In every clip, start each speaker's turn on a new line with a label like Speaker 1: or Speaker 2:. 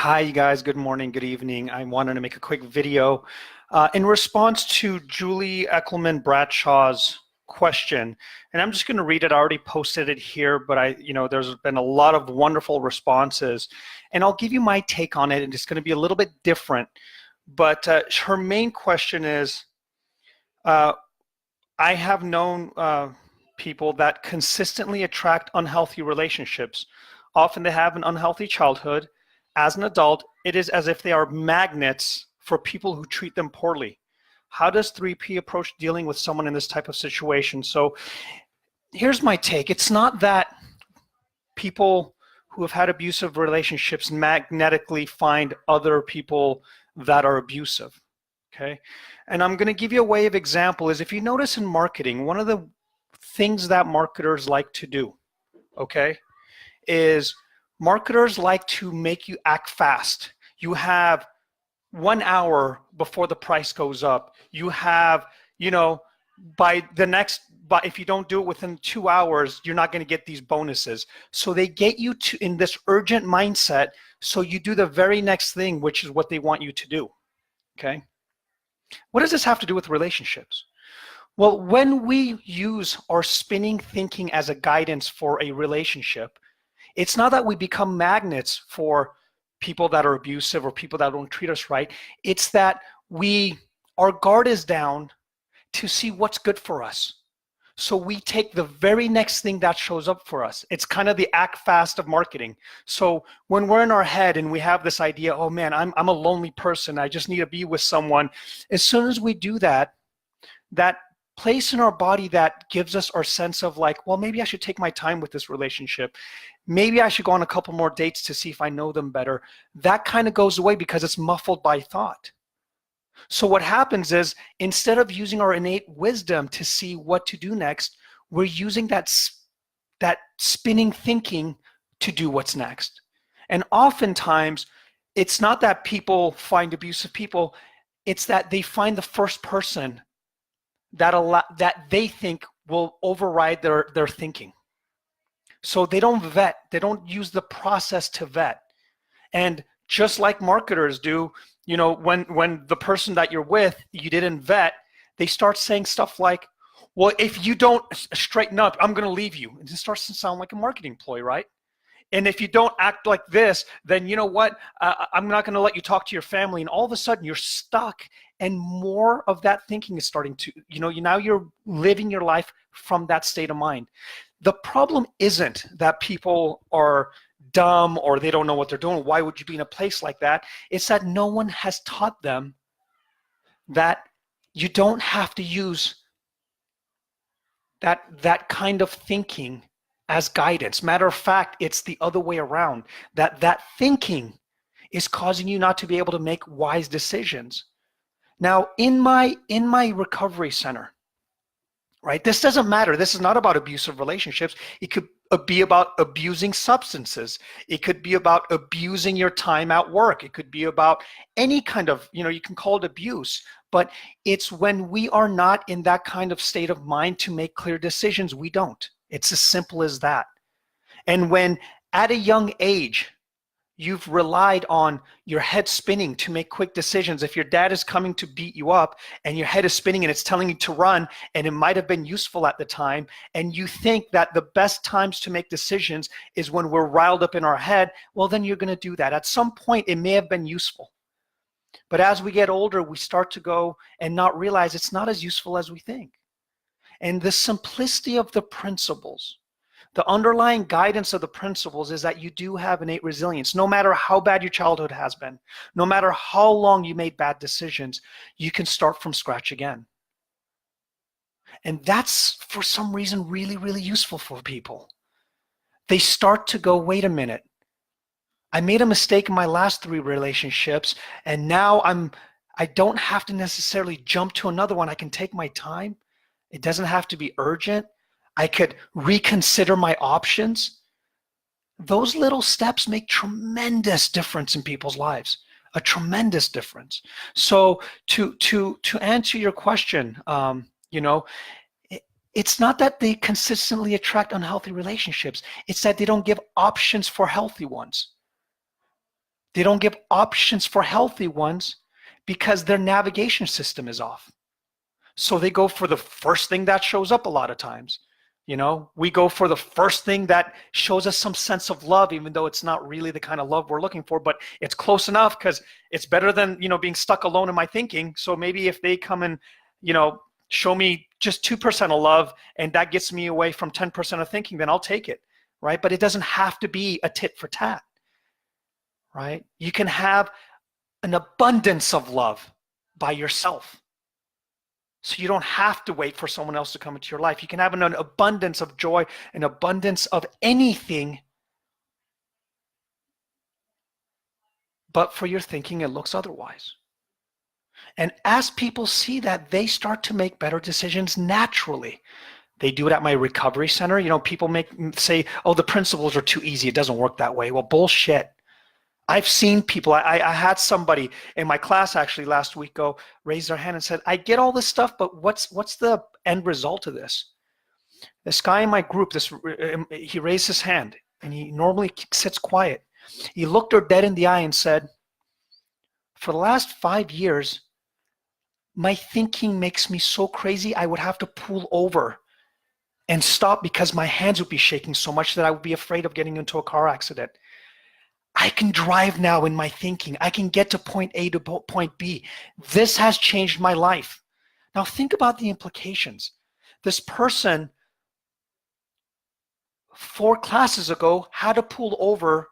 Speaker 1: Hi, you guys. Good morning, good evening. I wanted to make a quick video in response to Julie Eckelman Bradshaw's question. And I'm just going to read it. I already posted it here, but there's been a lot of wonderful responses. And I'll give you my take on it, and it's going to be a little bit different. But her main question is, I have known people that consistently attract unhealthy relationships. Often they have an unhealthy childhood. As an adult, it is as if they are magnets for people who treat them poorly. How does 3P approach dealing with someone in this type of situation? So here's my take. It's not that people who have had abusive relationships magnetically find other people that are abusive, okay? And I'm going to give you a way of example is if you notice in marketing, one of the things that marketers like to do, okay, is marketers like to make you act fast. You have 1 hour before the price goes up. You have, but if you don't do it within 2 hours, you're not going to get these bonuses. So they get you to in this urgent mindset. So you do the very next thing, which is what they want you to do. Okay. What does this have to do with relationships? Well, when we use our spinning thinking as a guidance for a relationship, it's not that we become magnets for people that are abusive or people that don't treat us right. It's that our guard is down to see what's good for us. So we take the very next thing that shows up for us. It's kind of the act fast of marketing. So when we're in our head and we have this idea, oh man, I'm a lonely person, I just need to be with someone. As soon as we do that, that place in our body that gives us our sense of like, well, maybe I should take my time with this relationship. Maybe I should go on a couple more dates to see if I know them better. That kind of goes away because it's muffled by thought. So what happens is instead of using our innate wisdom to see what to do next, we're using that spinning thinking to do what's next. And oftentimes, it's not that people find abusive people, it's that they find the first person that they think will override their thinking. So they don't vet, they don't use the process to vet. And just like marketers do, when the person that you're with, you didn't vet, they start saying stuff like, well, if you don't straighten up, I'm going to leave you. And it starts to sound like a marketing ploy, right? And if you don't act like this, then you know what? I'm not going to let you talk to your family. And all of a sudden you're stuck. And more of that thinking is starting to, now you're living your life from that state of mind. The problem isn't that people are dumb or they don't know what they're doing. Why would you be in a place like that? It's that no one has taught them that you don't have to use that kind of thinking as guidance. Matter of fact, it's the other way around. That thinking is causing you not to be able to make wise decisions. Now, in my recovery center, right? This doesn't matter. This is not about abusive relationships. It could be about abusing substances. It could be about abusing your time at work. It could be about any kind of, you can call it abuse, but it's when we are not in that kind of state of mind to make clear decisions, we don't. It's as simple as that. And when at a young age, you've relied on your head spinning to make quick decisions. If your dad is coming to beat you up and your head is spinning and it's telling you to run and it might have been useful at the time, and you think that the best times to make decisions is when we're riled up in our head, well, then you're going to do that. At some point, it may have been useful. But as we get older, we start to go and not realize it's not as useful as we think. And the simplicity of the principles, the underlying guidance of the principles is that you do have innate resilience. No matter how bad your childhood has been, no matter how long you made bad decisions, you can start from scratch again. And that's, for some reason, really, really useful for people. They start to go, wait a minute, I made a mistake in my last 3 relationships, and now I don't have to necessarily jump to another one. I can take my time. It doesn't have to be urgent. I could reconsider my options. Those little steps make tremendous difference in people's lives, a tremendous difference. So to answer your question, it's not that they consistently attract unhealthy relationships. It's that they don't give options for healthy ones. They don't give options for healthy ones because their navigation system is off. So they go for the first thing that shows up a lot of times. You know, we go for the first thing that shows us some sense of love, even though it's not really the kind of love we're looking for, but it's close enough because it's better than, you know, being stuck alone in my thinking. So maybe if they come and, you know, show me just 2% of love and that gets me away from 10% of thinking, then I'll take it, right? But it doesn't have to be a tit for tat, right? You can have an abundance of love by yourself. So you don't have to wait for someone else to come into your life. You can have an abundance of joy, an abundance of anything, but for your thinking, it looks otherwise. And as people see that, they start to make better decisions naturally. They do it at my recovery center. You know, people say, oh, the principles are too easy. It doesn't work that way. Well, bullshit. I've seen people, I had somebody in my class actually last week go raise their hand and said, I get all this stuff, but what's the end result of this? This guy in my group, he raised his hand and he normally sits quiet. He looked her dead in the eye and said, for the last 5 years, my thinking makes me so crazy I would have to pull over and stop because my hands would be shaking so much that I would be afraid of getting into a car accident. I can drive now in my thinking. I can get to point A to point B. This has changed my life. Now think about the implications. This person 4 classes ago had to pull over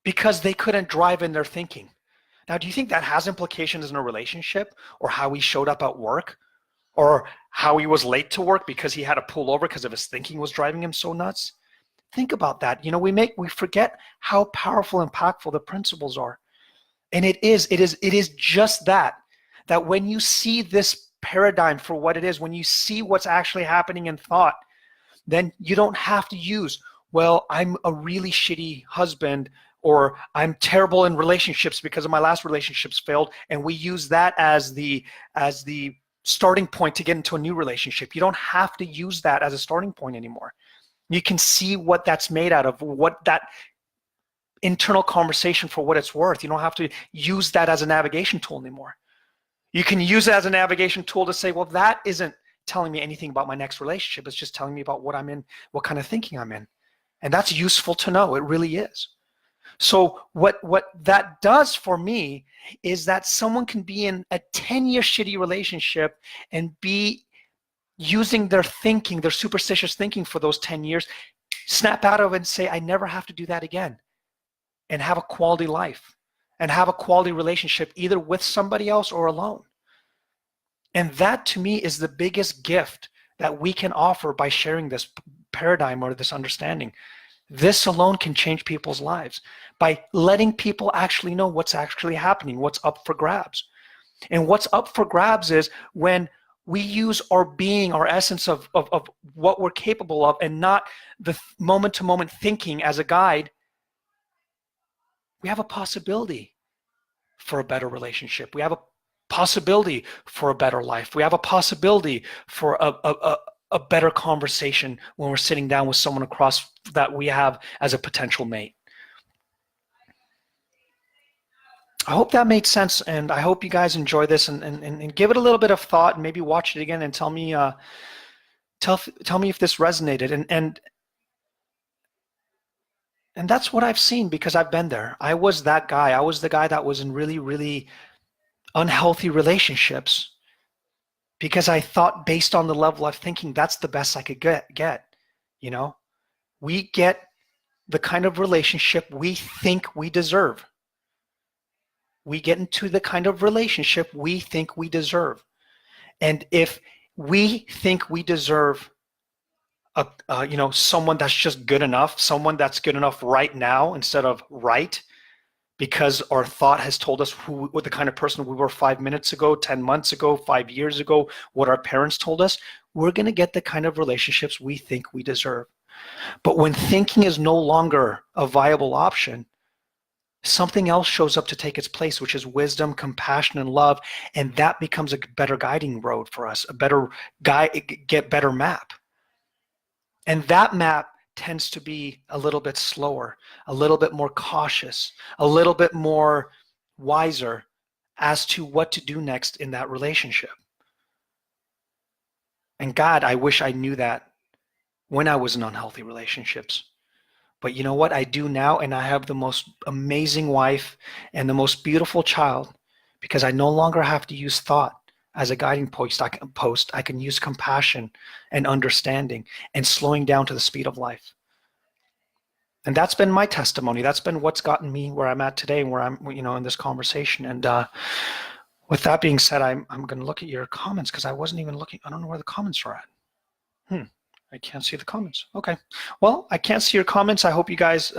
Speaker 1: because they couldn't drive in their thinking. Now, do you think that has implications in a relationship or how he showed up at work or how he was late to work because he had to pull over because of his thinking was driving him so nuts? Think about that. You know, we forget how powerful and impactful the principles are. And it is just that when you see this paradigm for what it is, when you see what's actually happening in thought, then you don't have to use, well, I'm a really shitty husband or I'm terrible in relationships because of my last relationships failed. And we use that as the starting point to get into a new relationship. You don't have to use that as a starting point anymore. You can see what that's made out of, what that internal conversation for what it's worth. You don't have to use that as a navigation tool anymore. You can use it as a navigation tool to say, well, that isn't telling me anything about my next relationship. It's just telling me about what I'm in, what kind of thinking I'm in. And that's useful to know. It really is. So what that does for me is that someone can be in a 10-year shitty relationship and be using their thinking, their superstitious thinking for those 10 years, snap out of it and say, I never have to do that again, and have a quality life and have a quality relationship either with somebody else or alone. And that to me is the biggest gift that we can offer by sharing this paradigm or this understanding. This alone can change people's lives by letting people actually know what's actually happening, what's up for grabs. And what's up for grabs is when we use our being, our essence of what we're capable of, and not the moment-to-moment thinking as a guide. We have a possibility for a better relationship. We have a possibility for a better life. We have a possibility for a better conversation when we're sitting down with someone across that we have as a potential mate. I hope that made sense, and I hope you guys enjoy this and give it a little bit of thought and maybe watch it again and tell me tell me if this resonated. And that's what I've seen because I've been there. I was that guy. I was the guy that was in really, really unhealthy relationships because I thought based on the level of thinking, that's the best I could get. You know, we get the kind of relationship we think we deserve. We get into the kind of relationship we think we deserve. And if we think we deserve someone that's just good enough, someone that's good enough right now instead of right, because our thought has told us what the kind of person we were 5 minutes ago, 10 months ago, 5 years ago, what our parents told us, we're going to get the kind of relationships we think we deserve. But when thinking is no longer a viable option, something else shows up to take its place, which is wisdom, compassion, and love, and that becomes a better guiding road for us, a better better map. And that map tends to be a little bit slower, a little bit more cautious, a little bit more wiser as to what to do next in that relationship. And God, I wish I knew that when I was in unhealthy relationships. But you know what? I do now, and I have the most amazing wife and the most beautiful child because I no longer have to use thought as a guiding post. I can use compassion and understanding and slowing down to the speed of life. And that's been my testimony. That's been what's gotten me where I'm at today and where I'm, in this conversation. And with that being said, I'm going to look at your comments because I wasn't even looking. I don't know where the comments are at. I can't see the comments. Okay. Well, I can't see your comments. I hope you guys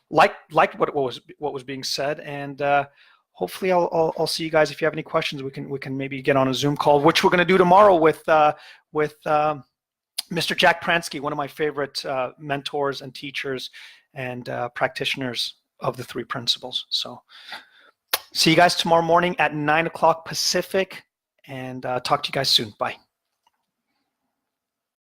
Speaker 1: liked what was being said, and hopefully I'll see you guys. If you have any questions, we can maybe get on a Zoom call, which we're going to do tomorrow with Mr. Jack Pransky, one of my favorite mentors and teachers and practitioners of the 3 principles. So see you guys tomorrow morning at 9 o'clock Pacific, and talk to you guys soon. Bye.